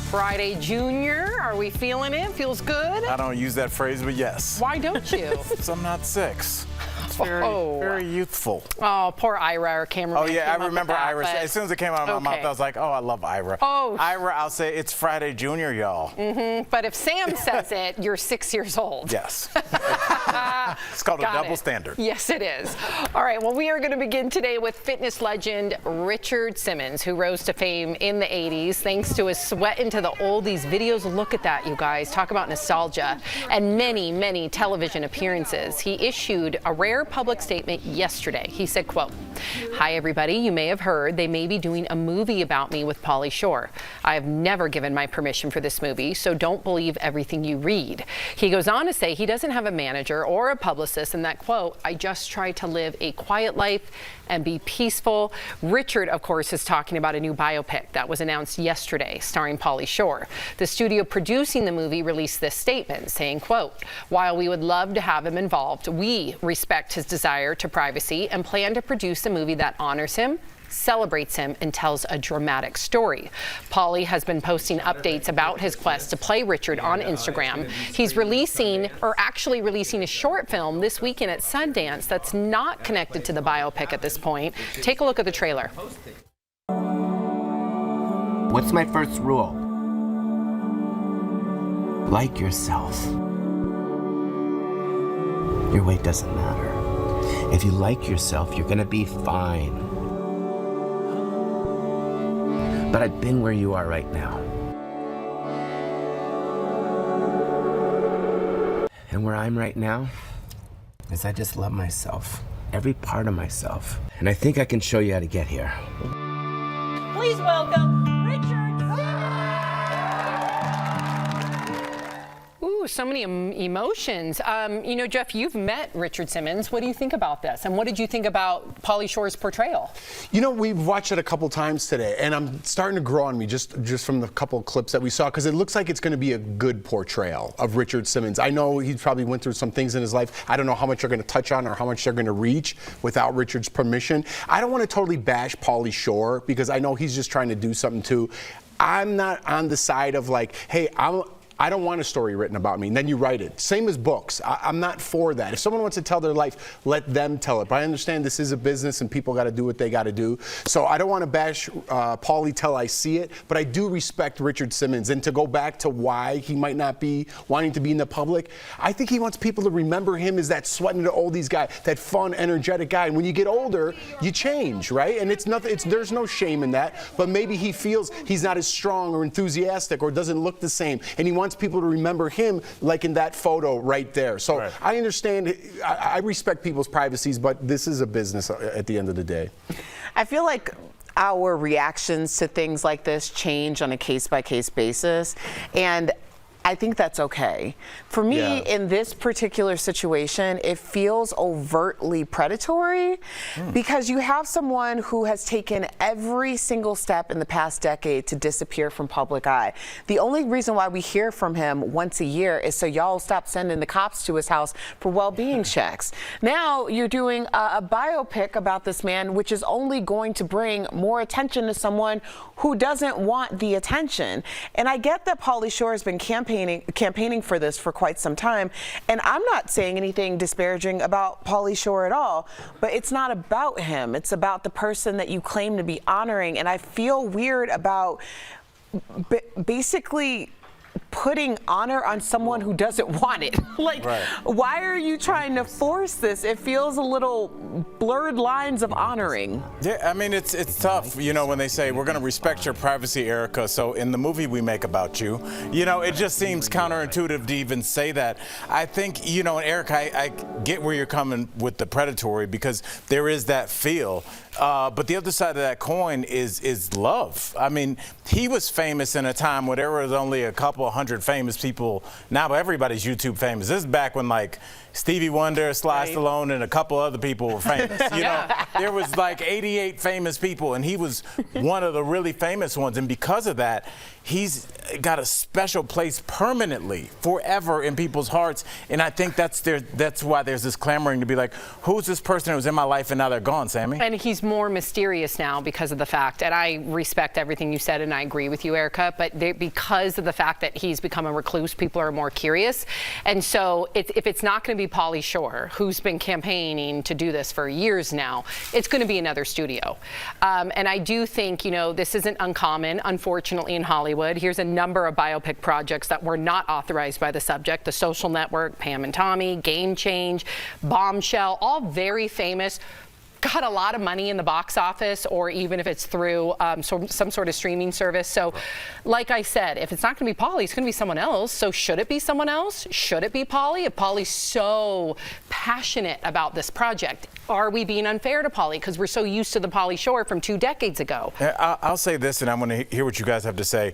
Friday, Junior. Are we feeling it? Feels good? I don't use that phrase, but yes. Why don't you? Because I'm not 6. It's very youthful. Oh, poor Ira, our cameraman. Oh, yeah, I remember Ira. As soon as it came out of my mouth, I was like, oh, I love Ira. Oh. Ira, I'll say it's Friday, Junior, y'all. But if Sam says it, you're 6 years old. Yes. It's called a double standard. Yes, it is. All right, well, we are going to begin today with fitness legend Richard Simmons, who rose to fame in the 80s thanks to his Sweat into the Oldies videos. Look at that, you guys. Talk about nostalgia. And many, many television appearances. He issued a rare public statement yesterday. He said, quote, "Hi, everybody. You may have heard they may be doing a movie about me with Pauly Shore. I have never given my permission for this movie, so don't believe everything you read." He goes on to say he doesn't have a manager or a publicist, and that, quote, "I just try to live a quiet life and be peaceful." Richard, of course, is talking about a new biopic that was announced yesterday starring Pauly Shore. The studio producing the movie released this statement saying, quote, "While we would love to have him involved, we respect his desire to privacy and plan to produce a movie that honors him, celebrates him, and tells a dramatic story." Pauly has been posting updates about his quest to play Richard on Instagram. He's actually releasing a short film this weekend at Sundance that's not connected to the biopic at this point. Take a look at the trailer. What's my first rule? Like yourself. Your weight doesn't matter. If you like yourself, you're gonna be fine. But I've been where you are right now. And where I'm right now is I just love myself, every part of myself. And I think I can show you how to get here. Please welcome Richard. Ooh, so many emotions. You know, Jeff, you've met Richard Simmons. What do you think about this? And what did you think about Pauly Shore's portrayal? You know, we've watched it a couple times today, and I'm starting to grow on me just from the couple of clips that we saw, because it looks like it's going to be a good portrayal of Richard Simmons. I know he probably went through some things in his life. I don't know how much they're going to touch on or how much they're going to reach without Richard's permission. I don't want to totally bash Pauly Shore, because I know he's just trying to do something too. I'm not on the side of like, hey, I don't want a story written about me, and then you write it. Same as books. I'm not for that. If someone wants to tell their life, let them tell it. But I understand this is a business and people got to do what they got to do. So I don't want to bash Pauly till I see it, but I do respect Richard Simmons. And to go back to why he might not be wanting to be in the public, I think he wants people to remember him as that sweating to oldies guy, that fun, energetic guy. And when you get older, you change, right? And it's nothing. There's no shame in that. But maybe he feels he's not as strong or enthusiastic or doesn't look the same, and he wants people to remember him like in that photo right there. So right. I understand, I respect people's privacies, but this is a business at the end of the day. I feel like our reactions to things like this change on a case-by-case basis, and I think that's okay. For me, in this particular situation, it feels overtly predatory because you have someone who has taken every single step in the past decade to disappear from public eye. The only reason why we hear from him once a year is so y'all stop sending the cops to his house for well-being checks. Now you're doing a biopic about this man, which is only going to bring more attention to someone who doesn't want the attention. And I get that Pauly Shore has been campaigning for this for quite some time, and I'm not saying anything disparaging about Pauly Shore at all, but it's not about him. It's about the person that you claim to be honoring, and I feel weird about basically putting honor on someone who doesn't want it. Like, why are you trying to force this? It feels a little blurred lines of honoring. Yeah, I mean, it's tough, you know, when they say, we're going to respect your privacy, Erica, so in the movie we make about you, you know, it just seems counterintuitive to even say that. I think, you know, and Erica, I get where you're coming with the predatory, because there is that feel. But the other side of that coin is love. I mean, he was famous in a time where there was only a couple hundred famous people. Now everybody's YouTube famous. This is back when like Stevie Wonder, Sly Stallone, and a couple other people were famous. You know, there was like 88 famous people, and he was one of the really famous ones. And because of that, he's got a special place permanently, forever in people's hearts. And I think that's why there's this clamoring to be like, who's this person who was in my life and now they're gone, Sammy? And he's more mysterious now because of the fact, and I respect everything you said and I agree with you, Erica, but because of the fact that he's become a recluse, people are more curious. And so if it's not going to be Pauly Shore, who's been campaigning to do this for years now, it's going to be another studio. And I do think, you know, this isn't uncommon, unfortunately, in Hollywood. Here's a number of biopic projects that were not authorized by the subject: The Social Network, Pam and Tommy, Game Change, Bombshell, all very famous, got a lot of money in the box office, or even if it's through some sort of streaming service. So like I said, if it's not going to be Pauly, it's going to be someone else. So should it be someone else? Should it be Pauly? If Pauly's so passionate about this project, are we being unfair to Pauly because we're so used to the Pauly Shore from 2 decades ago? I'll say this, and I'm going to hear what you guys have to say.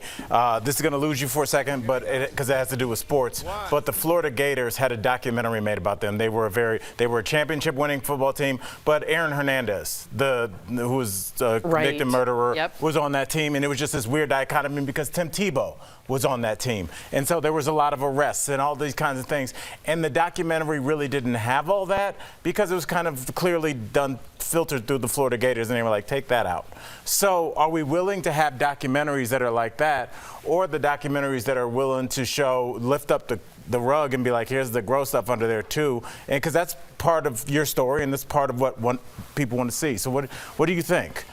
This is going to lose you for a second, but because it has to do with sports. Why? But the Florida Gators had a documentary made about them. They were a championship-winning football team, but Aaron Hernandez, who was a convicted murderer, was on that team, and it was just this weird dichotomy because Tim Tebow was on that team. And so there was a lot of arrests and all these kinds of things. And the documentary really didn't have all that because it was kind of clearly done, filtered through the Florida Gators, and they were like, take that out. So are we willing to have documentaries that are like that, or the documentaries that are willing to lift up the rug and be like, here's the gross stuff under there too? And because that's part of your story and that's part of what people want to see. So what do you think?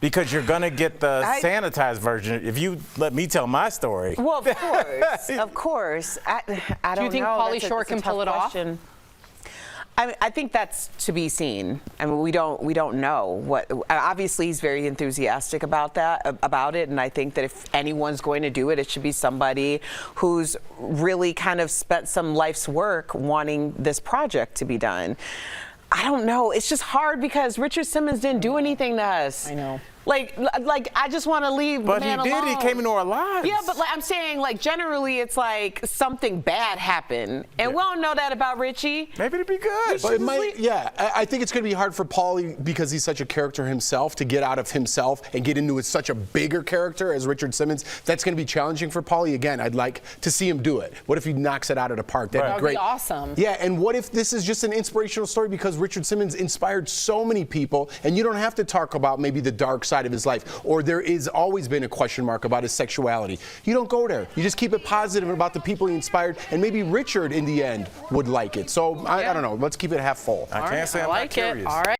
Because you're going to get the sanitized version if you let me tell my story. Well, of course, of course. I don't know. Do you think Pauly Shore can pull it off? I think that's to be seen. I mean, we don't know what. Obviously, he's very enthusiastic about it, and I think that if anyone's going to do it, it should be somebody who's really kind of spent some life's work wanting this project to be done. I don't know. It's just hard because Richard Simmons didn't do anything to us. I know. Like I just want to leave the man alone. But he did. He came into our lives. Yeah, but I'm saying, like, generally it's like something bad happened, and we don't know that about Richie. Maybe it'd be good. But it might, I think it's going to be hard for Pauly because he's such a character himself to get out of himself and get into such a bigger character as Richard Simmons. That's going to be challenging for Pauly. Again, I'd like to see him do it. What if he knocks it out of the park? That'd be great. That would be awesome. Yeah, and what if this is just an inspirational story because Richard Simmons inspired so many people, and you don't have to talk about maybe the dark side of his life, or there is always been a question mark about his sexuality. You don't go there. You just keep it positive about the people he inspired, and maybe Richard in the end would like it. So I don't know. Let's keep it half full. I can't say I'm not curious. All right.